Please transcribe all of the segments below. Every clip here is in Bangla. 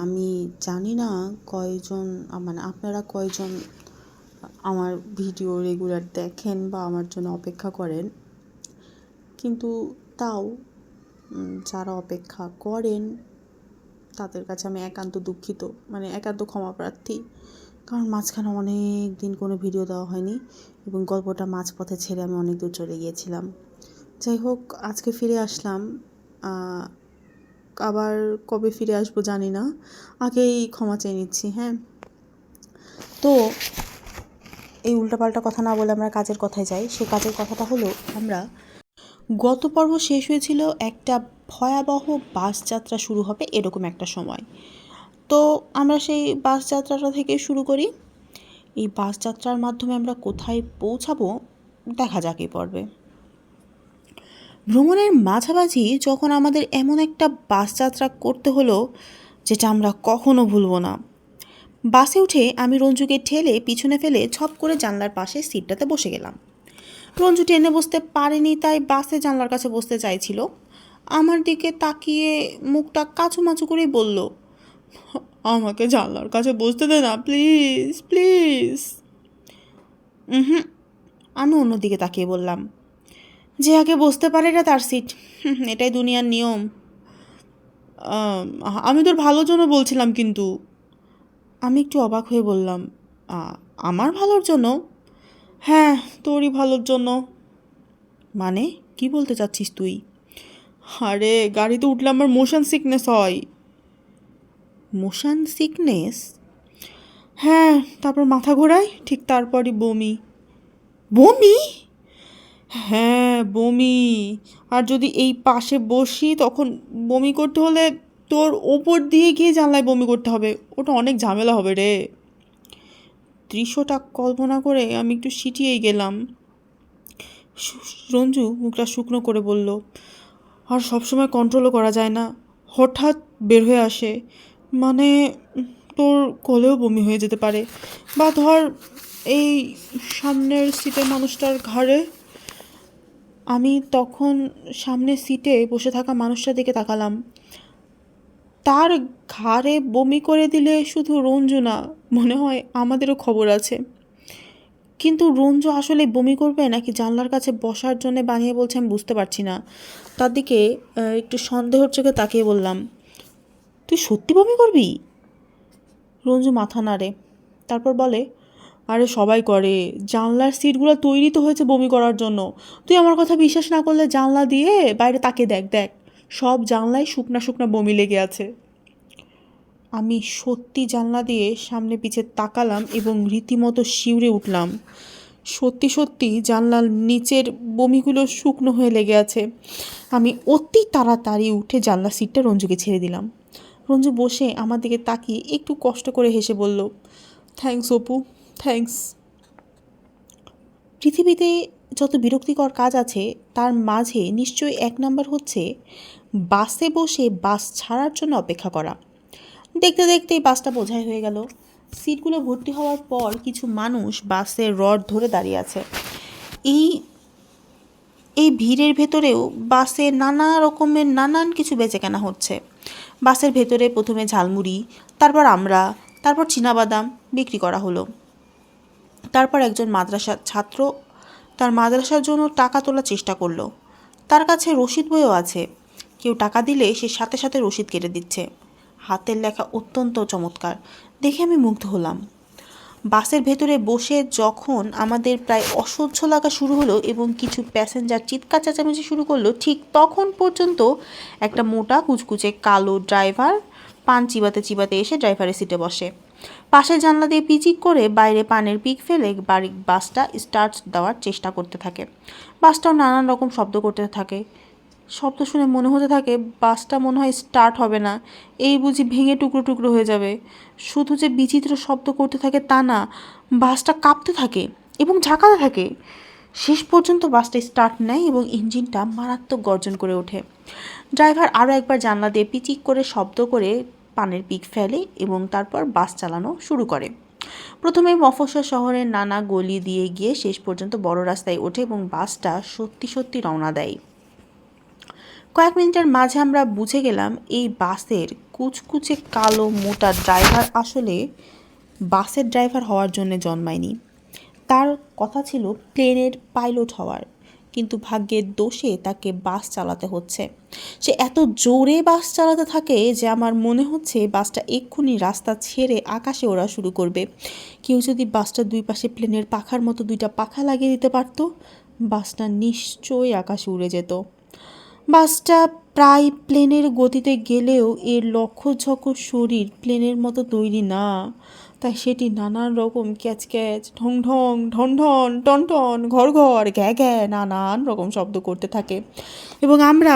আমি জানি না কয়জন মানে আপনারা কয়জন আমার ভিডিও রেগুলার দেখেন বা আমার জন্য অপেক্ষা করেন, কিন্তু তাও যারা অপেক্ষা করেন তাদের কাছে আমি একান্ত দুঃখিত, মানে একান্ত ক্ষমা প্রার্থী। কারণ মাঝখানে অনেক দিন কোনো ভিডিও দেওয়া হয়নি এবং গল্পটা মাঝপথে ছেড়ে আমি অনেক দূর চলে গিয়েছিলাম। যাই হোক, আজকে ফিরে আসলাম। আবার কবে ফিরে আসবো জানি না, আগেই ক্ষমা চেয়ে নিচ্ছি। হ্যাঁ, তো এই উল্টাপাল্টা কথা না বলে আমরা কাজের কথায় যাই। সেই কাজের কথাটা হলো, আমরা গত পর্ব শেষ হয়েছিল একটা ভয়াবহ বাস যাত্রা শুরু হবে এরকম একটা সময়। তো আমরা সেই বাস যাত্রাটা থেকে শুরু করি। এই বাস যাত্রার মাধ্যমে আমরা কোথায় পৌঁছাবো দেখা যাক এই পর্বে। ভ্রমণের মাঝামাঝি যখন আমাদের এমন একটা বাস যাত্রা করতে হলো যেটা আমরা কখনো ভুলব না। বাসে উঠে আমি রঞ্জুকে ঠেলে পিছনে ফেলে ছপ করে জানলার পাশে সিটটাতে বসে গেলাম। রঞ্জু টেনে বসতে পারেনি, তাই বাসে জানলার কাছে বসতে চাইছিল। আমার দিকে তাকিয়ে মুখটা কাচুমাচু করেই বলল, আমাকে জানলার কাছে বসতে দে না প্লিজ প্লিজ। আমি অন্যদিকে তাকিয়ে বললাম, যে আগে বসতে পারে না তার সিট, এটাই দুনিয়ার নিয়ম। আমি তোর ভালোর জন্য বলছিলাম। কিন্তু আমি একটু অবাক হয়ে বললাম, আমার ভালোর জন্য? হ্যাঁ, তোরই ভালোর জন্য। মানে কি বলতে চাচ্ছিস তুই? আরে গাড়িতে উঠলে আমার মোশন সিকনেস হয়। Motion sickness? হ্যাঁ, তারপর মাথা ঘোরায়, ঠিক তারপরই বমি। বমি? হ্যাঁ, বমি। আর যদি এই পাশে বসি তখন বমি করতে হলে তোর ওপর দিয়ে গিয়ে জানলায় বমি করতে হবে। ওটা অনেক ঝামেলা হবে রে। দৃশ্যটা কল্পনা করে আমি একটু সিটিয়েই গেলাম। রঞ্জু মুখটা শুকনো করে বলল, আর সবসময় কন্ট্রোলও করা যায় না, হঠাৎ বের হয়ে আসে। মানে তোর কোলেও বমি হয়ে যেতে পারে, বা ধর এই সামনের সিটে মানুষটার ঘাড়ে। আমি তখন সামনের সিটে বসে থাকা মানুষটার দিকে তাকালাম। তার ঘাড়ে বমি করে দিলে শুধু রঞ্জু না, মনে হয় আমাদেরও খবর আছে। কিন্তু রঞ্জু আসলে বমি করবে নাকি জানলার কাছে বসার জন্য বানিয়ে বলছে আমি বুঝতে পারছি না। তার দিকে একটু সন্দেহর চোখে তাকিয়ে বললাম, তুই সত্যি বমি করবি? রঞ্জু মাথা নাড়ে, তারপর বলে, আরে সবাই করে, জানলার সিটগুলো তৈরি তো হয়েছে বমি করার জন্য। তুই আমার কথা বিশ্বাস না করলে জানলা দিয়ে বাইরে তাকিয়ে দেখ দেখ, সব জানলায় শুকনা শুকনা বমি লেগে আছে। আমি সত্যি জানলা দিয়ে সামনে পিছে তাকালাম এবং রীতিমতো শিউরে উঠলাম। সত্যি সত্যি জানলার নিচের বমিগুলো শুকনো হয়ে লেগে আছে। আমি অতি তাড়াতাড়ি উঠে জানলা সিটটা রঞ্জুকে ছেড়ে দিলাম। রঞ্জু বসে আমার দিকে তাকিয়ে একটু কষ্ট করে হেসে বলল, থ্যাঙ্কস অপু, থ্যাঙ্কস। পৃথিবীতে যত বিরক্তিকর কাজ আছে তার মাঝে নিশ্চয়ই এক নম্বর হচ্ছে বাসে বসে বাস ছাড়ার জন্য অপেক্ষা করা। দেখতে দেখতেই বাসটা বোঝাই হয়ে গেল। সিটগুলো ভর্তি হওয়ার পর কিছু মানুষ বাসের রড ধরে দাঁড়িয়ে আছে। এই এই ভিড়ের ভেতরেও বাসে নানা রকমের নানান কিছু বেচাকেনা হচ্ছে। বাসের ভেতরে প্রথমে ঝালমুড়ি, তারপর তারপর চীনাবাদাম বিক্রি করা হলো। তারপর একজন মাদ্রাসার ছাত্র তার মাদ্রাসার জন্য টাকা তোলার চেষ্টা করলো। তার কাছে রসিদ বইও আছে। কেউ টাকা দিলে সে সাথে সাথে রসিদ কেটে দিচ্ছে। হাতের লেখা অত্যন্ত চমৎকার, দেখে আমি মুগ্ধ হলাম। বাসের ভেতরে বসে যখন আমাদের প্রায় অসহ্য লাগা শুরু হলো এবং কিছু প্যাসেঞ্জার চিৎকার চেঁচামেচি শুরু করলো, ঠিক তখন পর্যন্ত একটা মোটা কুচকুচে কালো ড্রাইভার পান চিবাতে চিবাতে এসে ড্রাইভারের সিটে বসে। পাশের জানলা দিয়ে পিচিক করে বাইরে পানের পিক ফেলে বাসটা স্টার্ট দেওয়ার চেষ্টা করতে থাকে। বাসটাও নানান রকম শব্দ করতে থাকে। শব্দ শুনে মনে হতে থাকে বাসটা মনে হয় স্টার্ট হবে না, এই বুঝি ভেঙে টুকরো টুকরো হয়ে যাবে। শুধু যে বিচিত্র শব্দ করতে থাকে তা না, বাসটা কাঁপতে থাকে এবং ঝাঁকাতে থাকে। শেষ পর্যন্ত বাসটা স্টার্ট নেয় এবং ইঞ্জিনটা মারাত্মক গর্জন করে ওঠে। ড্রাইভার আরও একবার জানলা দিয়ে পিচিক করে শব্দ করে পানের পিক ফেলে এবং তারপর বাস চালানো শুরু করে। প্রথমে মফস্বল শহরের নানা গলি দিয়ে গিয়ে শেষ পর্যন্ত বড় রাস্তায় ওঠে এবং বাসটা সত্যি সত্যি রওনা দেয়। কয়েক মিনিটের মাঝে আমরা বুঝে গেলাম এই বাসের কুচকুচে কালো মোটা ড্রাইভার আসলে বাসের ড্রাইভার হওয়ার জন্য জন্মায়নি। তার কথা ছিল প্লেনের পাইলট হওয়ার, কিন্তু ভাগ্যের দোষে তাকে বাস চালাতে হচ্ছে। সে এত জোরে বাস চালাতে থাকে যে আমার মনে হচ্ছে বাসটা এক্ষুনি রাস্তা ছেড়ে আকাশে ওড়া শুরু করবে। কেউ যদি বাসটার দুই পাশে প্লেনের পাখার মতো দুইটা পাখা লাগিয়ে দিতে পারত, বাসটা নিশ্চয়ই আকাশে উড়ে যেত। বাসটা প্রায় প্লেনের গতিতে গেলেও এর লক্ষ্যঝক্ষ শরীর প্লেনের মতো তৈরি না, তাই সেটি নানান রকম ক্যাচ ক্যাচ, ঢং ঢং, ঢন ঢন, টন টন, ঘর ঘর, ঘ্যা ঘ্যা নানান রকম শব্দ করতে থাকে। এবং আমরা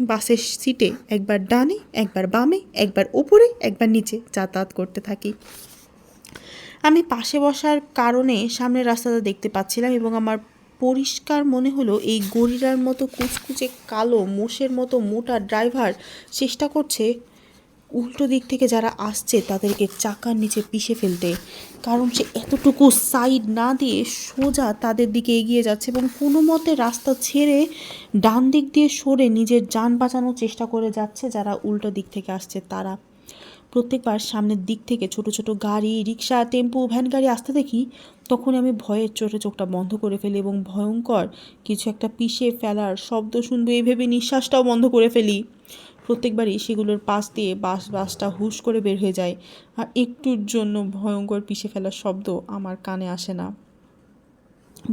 বাসের সিটে একবার ডানে, একবার বামে, একবার ওপরে, একবার নিচে যাতায়াত করতে থাকি। আমি পাশে বসার কারণে সামনের রাস্তাটা দেখতে পাচ্ছিলাম এবং আমার পরিষ্কার মনে হলো এই গরিলার মতো কুচকুচে কালো মোষের মতো মোটা ড্রাইভার চেষ্টা করছে উল্টো দিক থেকে যারা আসছে তাদেরকে চাকার নিচে পিষে ফেলতে, কারণ সে এতটুকু সাইড না দিয়ে সোজা তাদের দিকে এগিয়ে যাচ্ছে এবং কোনো মতে রাস্তা ছেড়ে ডান দিক দিয়ে সরে নিজের যান বাঁচানোর চেষ্টা করে যাচ্ছে যারা উল্টো দিক থেকে আসছে তারা। প্রত্যেকবার সামনের দিক থেকে ছোট ছোট গাড়ি, রিক্সা, টেম্পো, ভ্যান গাড়ি আসতে দেখি, তখন আমি ভয়ের চোটে চোখটা বন্ধ করে ফেলি এবং ভয়ঙ্কর কিছু একটা পিষে ফেলার শব্দ শুনবো এই ভেবে নিঃশ্বাসটাও বন্ধ করে ফেলি। প্রত্যেকবারই সেগুলোর পাশ দিয়ে বাসটা হুশ করে বের হয়ে যায়, আর একটুর জন্য ভয়ঙ্কর পিষে ফেলার শব্দ আমার কানে আসে না।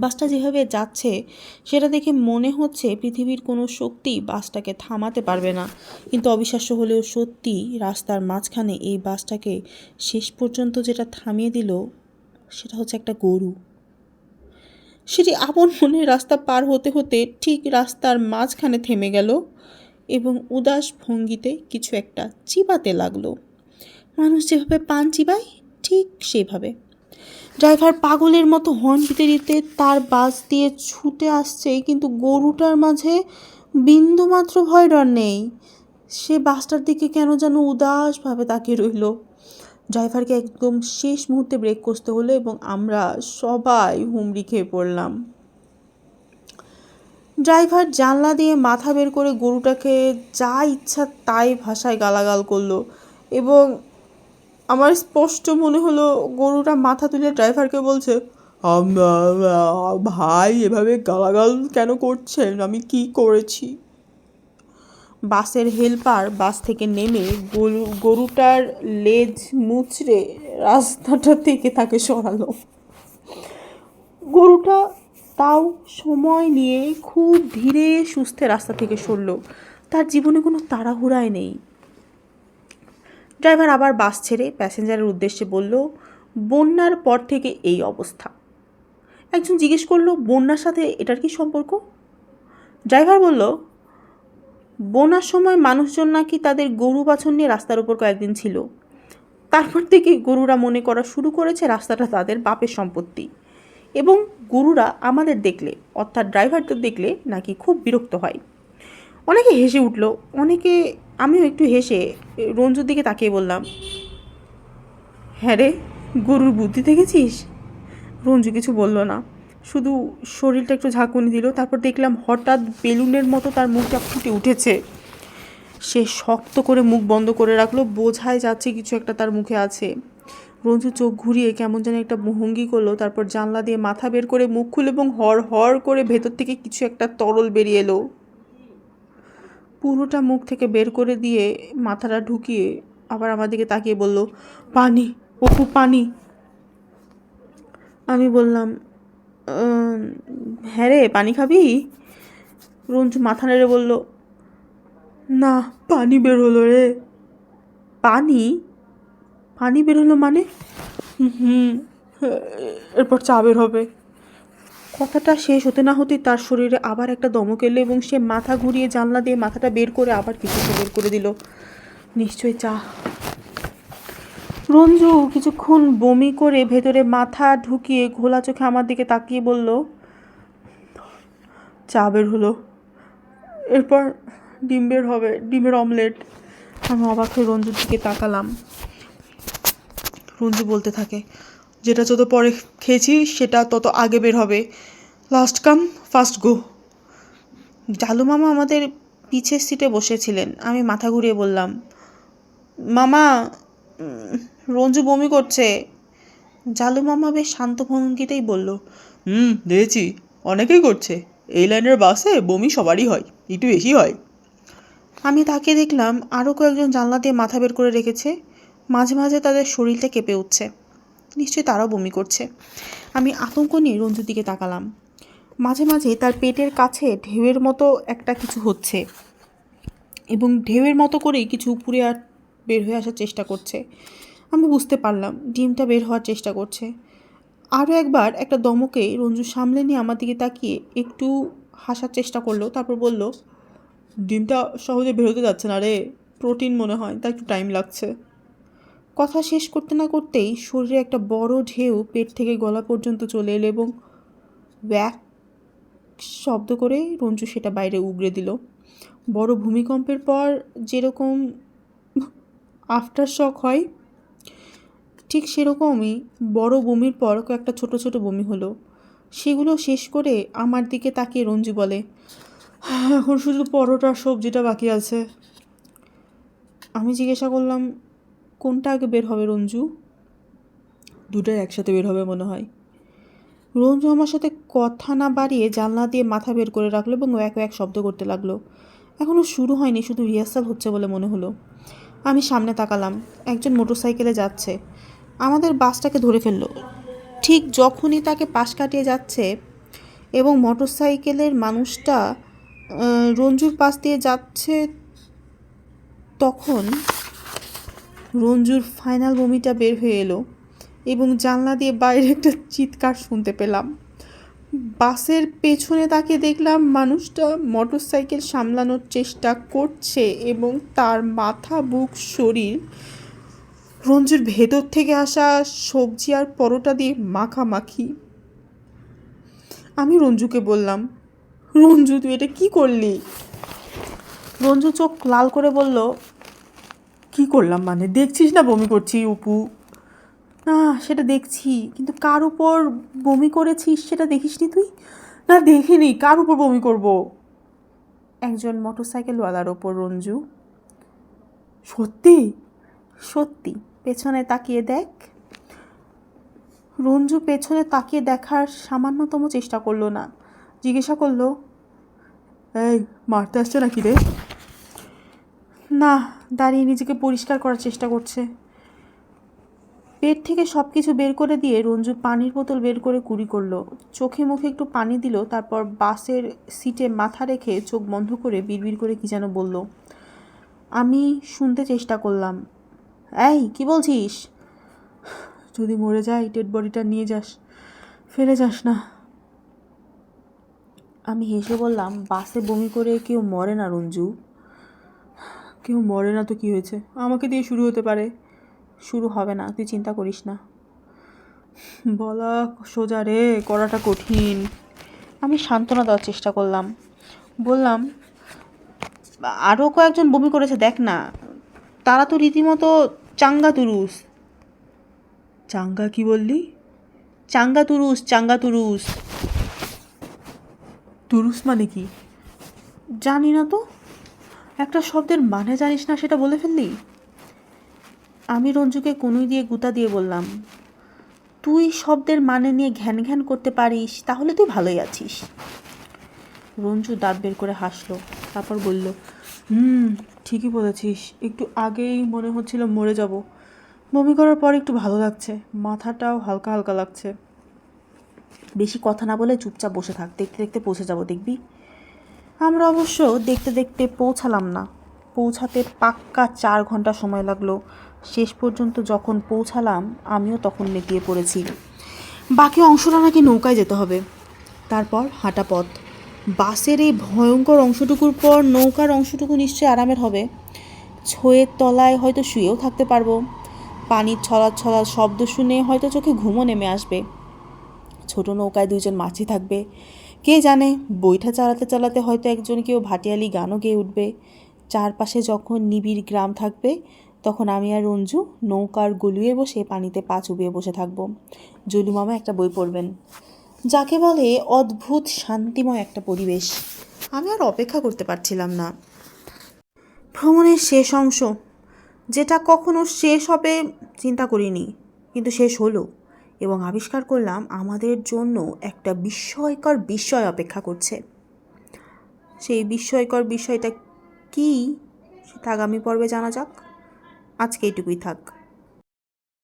বাসটা যেভাবে যাচ্ছে সেটা দেখে মনে হচ্ছে পৃথিবীর কোনো শক্তি বাসটাকে থামাতে পারবে না, কিন্তু অবিশ্বাস্য হলেও সত্যি রাস্তার মাঝখানে এই বাসটাকে শেষ পর্যন্ত যেটা থামিয়ে দিল সেটা হচ্ছে একটা গরু। সেটি আপন মনে রাস্তা পার হতে হতে ঠিক রাস্তার মাঝখানে থেমে গেল এবং উদাস ভঙ্গিতে কিছু একটা চিবাতে লাগলো। মানুষ যেভাবে পান চিবায় ঠিক সেভাবে। ড্রাইভার পাগলের মতো হর্ন দিতে দিতে তার বাস দিয়ে ছুটে আসছে, কিন্তু গরুটার মাঝে বিন্দুমাত্র ভয় ডর নেই। সে বাসটার দিকে কেন যেন উদাসভাবে তাকিয়ে রইল। ড্রাইভারকে একদম শেষ মুহূর্তে ব্রেক কষতে হলো এবং আমরা সবাই হুমড়ি খেয়ে পড়লাম। ড্রাইভার জানলা দিয়ে মাথা বের করে গরুটাকে যা ইচ্ছা তাই ভাষায় গালাগাল করলো এবং আমার স্পষ্ট মনে হলো গরুটা মাথা তুলে ড্রাইভারকে বলছে, ভাই এভাবে গালাগাল কেন করছেন, আমি কি করেছি? বাসের হেল্পার বাস থেকে নেমে গরুটার লেজ মুচড়ে রাস্তাটা থেকে তাকে সরালো। গরুটা তাও সময় নিয়ে খুব ধীরে সুস্থে রাস্তা থেকে সরলো, তার জীবনে কোনো তাড়াহুড়াই নেই। ড্রাইভার আবার বাস ছেড়ে প্যাসেঞ্জারের উদ্দেশ্যে বলল, বন্যার পর থেকে এই অবস্থা। একজন জিজ্ঞেস করলো, বন্যার সাথে এটার কি সম্পর্ক? ড্রাইভার বলল, বন্যার সময় মানুষজন নাকি তাদের গরু বাছুর নিয়ে রাস্তার উপর কয়েকদিন ছিল, তারপর থেকে গরুরা মনে করা শুরু করেছে রাস্তাটা তাদের বাপের সম্পত্তি এবং গরুরা আমাদের দেখলে, অর্থাৎ ড্রাইভারদের দেখলে নাকি খুব বিরক্ত হয়। অনেকে হেসে উঠল, আমিও একটু হেসে রঞ্জুর দিকে তাকিয়ে বললাম, হ্যাঁ রে, গরুর বুদ্ধি দেখেছিস? রঞ্জু কিছু বলল না, শুধু শরীরটা একটু ঝাঁকুনি দিল। তারপর দেখলাম হঠাৎ বেলুনের মতো তার মুখটা ফুটে উঠেছে। সে শক্ত করে মুখ বন্ধ করে রাখলো, বোঝাই যাচ্ছে কিছু একটা তার মুখে আছে। রঞ্জু চোখ ঘুরিয়ে কেমন যেন একটা ভঙ্গি করলো, তারপর জানলা দিয়ে মাথা বের করে মুখ খুলে এবং হর হর করে ভেতর থেকে কিছু একটা তরল বেরিয়ে এলো। পুরোটা মুখ থেকে বের করে দিয়ে মাথাটা ঢুকিয়ে আবার আমার দিকে তাকিয়ে বলল, পানি, অপু পানি। আমি বললাম, হ্যাঁ রে, পানি খাবি? রঞ্জু মাথা নেড়ে বলল, না, পানি বের হলো রে। পানি? পানি বের হলো মানে? এরপর চা বের হবে। কথাটা শেষ হতে না হতেই তার শরীরে আবার একটা দমক এলো এবং সে মাথা ঘুরিয়ে জানলা দিয়ে মাথাটা বের করে আবার কিছু বের করে দিল। নিশ্চয়ই চা। রঞ্জু কিছুক্ষণ বমি করে ভেতরে মাথা ঢুকিয়ে ঘোলা চোখে আমার দিকে তাকিয়ে বলল, চা বের হলো, এরপর ডিম বের হবে, ডিমের অমলেট। আমি অবাক হয়ে রঞ্জুর দিকে তাকালাম। রঞ্জু বলতে থাকে, যেটা যত পরে খেয়েছি সেটা তত আগে বের হবে, লাস্ট কাম ফার্স্ট গো। জালু মামা আমাদের পিছের সিটে বসেছিলেন। আমি মাথা ঘুরিয়ে বললাম, মামা, রঞ্জু বমি করছে। জালু মামা বেশ শান্ত ভঙ্গিতেই বলল, দেখেছি, অনেকেই করছে। এই লাইনের বাসে বমি সবারই হয়, একটু বেশি হয়। আমি তাকিয়ে দেখলাম আরও কয়েকজন জানলা দিয়ে মাথা বের করে রেখেছে। মাঝে মাঝে তাদের শরীরটা কেঁপে উঠছে। নিশ্চয়ই তারাও বমি করছে। আমি আতঙ্ক নিয়ে রঞ্জুর দিকে তাকালাম। মাঝে মাঝে তার পেটের কাছে ঢেউয়ের মতো একটা কিছু হচ্ছে এবং ঢেউয়ের মতো করেই কিছু উপরে আর বের হয়ে আসার চেষ্টা করছে। আমি বুঝতে পারলাম ডিমটা বের হওয়ার চেষ্টা করছে। আরও একবার একটা দমকে রঞ্জু সামলে নিয়ে আমার দিকে তাকিয়ে একটু হাসার চেষ্টা করলো, তারপর বলল, ডিমটা সহজে বেরোতে যাচ্ছে না রে, প্রোটিন মনে হয়, তাই একটু টাইম লাগছে। কথা শেষ করতে না করতেই শরীরে একটা বড় ঢেউ পেট থেকে গলা পর্যন্ত চলে এলো এবং ব্যাক শব্দ করে রঞ্জু সেটা বাইরে উগড়ে দিল। বড় ভূমিকম্পের পর যেরকম আফটার শক হয়, ঠিক সেরকমই বড় বমির পর কয়েকটা ছোট ছোট বমি হলো। সেগুলো শেষ করে আমার দিকে তাকিয়ে রঞ্জু বলে, এখন শুধু পরোটার সবজিটা বাকি আছে। আমি জিজ্ঞাসা করলাম, কোনটা আগে বের হবে রঞ্জু? দুটোই একসাথে বের হবে মনে হয়। রঞ্জু আমার সাথে কথা না বাড়িয়ে জানলা দিয়ে মাথা বের করে রাখলো এবং এক এক শব্দ করতে লাগলো। এখনও শুরু হয়নি, শুধু রিহার্সাল হচ্ছে বলে মনে হলো। আমি সামনে তাকালাম, একজন মোটরসাইকেলে যাচ্ছে। আমাদের বাসটাকে ধরে ফেললো। ঠিক যখনই তাকে পাশ কাটিয়ে যাচ্ছে এবং মোটরসাইকেলের মানুষটা রঞ্জুর পাশ দিয়ে যাচ্ছে, তখন রঞ্জুর ফাইনাল বমিটা বের হয়ে এলো এবং জানলা দিয়ে বাইরে একটা চিৎকার শুনতে পেলাম। বাসের পেছনে তাকে দেখলাম মানুষটা মোটরসাইকেল সামলানোর চেষ্টা করছে এবং তার মাথা, বুক, শরীর রঞ্জুর ভেতর থেকে আসা সবজি আর পরোটা দিয়ে মাখামাখি। আমি রঞ্জুকে বললাম, রঞ্জু তুই এটা কী করলি? রঞ্জু চোখ লাল করে বলল, কি করলাম মানে? দেখছিস না বমি করছি উপু? না সেটা দেখছি, কিন্তু কার উপর বমি করেছিস সেটা দেখিসনি তুই? না দেখিনি, কার উপর বমি করব? একজন মোটরসাইকেলওয়ালার ওপর রঞ্জু। সত্যি? সত্যি, পেছনে তাকিয়ে দেখ। রঞ্জু পেছনে তাকিয়ে দেখার সামান্যতম চেষ্টা করলো না। জিজ্ঞাসা করলো, এই মারতে আসছে নাকি রে? না, দাঁড়িয়ে নিজেকে পরিষ্কার করার চেষ্টা করছে। পেট থেকে সব কিছু বের করে দিয়ে রঞ্জু পানির বোতল বের করে কুড়ি করলো, চোখে মুখে একটু পানি দিল, তারপর বাসের সিটে মাথা রেখে চোখ বন্ধ করে বিড়বিড় করে কী যেন বলল। আমি শুনতে চেষ্টা করলাম। এই কি বলছিস? যদি মরে যাই ডেড বডিটা নিয়ে যাস, ফেলে যাস না। আমি হেসে বললাম, বাসে বমি করে কেউ মরে না রঞ্জু। কেউ মরে না তো কী হয়েছে? আমাকে দিয়ে শুরু হতে পারে। শুরু হবে না, তুই চিন্তা করিস না। বলা সোজা রে, করাটা কঠিন। আমি সান্ত্বনা দেওয়ার চেষ্টা করলাম, বললাম, আরও কয়েকজন বমি করেছে দেখ না, তারা তো রীতিমতো চাঙ্গা তুরুস। চাঙ্গা কি বললি? চাঙ্গা তুরুস, চাঙ্গা তুরুস। তুরুস মানে কি? জানি না তো। একটা শব্দের মানে জানিস না সেটা বলে ফেললি? আমি রঞ্জুকে কনুই দিয়ে গুঁতা দিয়ে বললাম, তুই শব্দের মানে নিয়ে ঘ্যান ঘ্যান করতে পারিস তাহলে তুই ভালোই আছিস। রঞ্জু দাঁত বের করে হাসলো, তারপর বলল, ঠিকই বলেছিস, একটু আগেই মনে হচ্ছিল মরে যাব। বমি করার পর একটু ভালো লাগছে, মাথাটাও হালকা হালকা লাগছে। বেশি কথা না বলে চুপচাপ বসে থাক, দেখতে দেখতে পৌঁছে যাব দেখবি। আমরা অবশ্য দেখতে দেখতে পৌঁছালাম না। পৌঁছাতে পাক্কা 4 ঘন্টা সময় লাগলো। শেষ পর্যন্ত যখন পৌঁছালাম আমিও তখন নেতিয়ে পড়েছি। বাকি অংশটা নাকি নৌকায় যেতে হবে, তারপর হাঁটা পথ। বাসের এই ভয়ঙ্কর অংশটুকুর পর নৌকার অংশটুকু নিশ্চয়ই আরামের হবে। ছোঁয়ের তলায় হয়তো শুয়েও থাকতে পারবো। পানির ছলাৎ ছলাৎ শব্দ শুনে হয়তো চোখে ঘুমও নেমে আসবে। ছোট নৌকায় 2 জন মাঝি থাকবে। কে জানে, বৈঠা চালাতে চালাতে হয়তো একজন কেউ ভাটিয়ালি গানও গেয়ে উঠবে। চারপাশে যখন নিবিড় গ্রাম থাকবে, তখন আমি আর রঞ্জু নৌকার গলুয়ে বসে পানিতে পা চুবিয়ে বসে থাকবো। জলু মামা একটা বই পড়বেন। যাকে বলে অদ্ভুত শান্তিময় একটা পরিবেশ। আমি আর অপেক্ষা করতে পারছিলাম না। ভ্রমণের শেষ অংশ, যেটা কখনো শেষ হবে চিন্তা করিনি, কিন্তু শেষ হলো এবং আবিষ্কার করলাম আমাদের জন্য একটা বিস্ময়কর বিষয় অপেক্ষা করছে। সেই বিস্ময়কর বিষয়টা কী সেটা আগামী পর্বে জানা যাক। আজকে এইটুকুই থাক।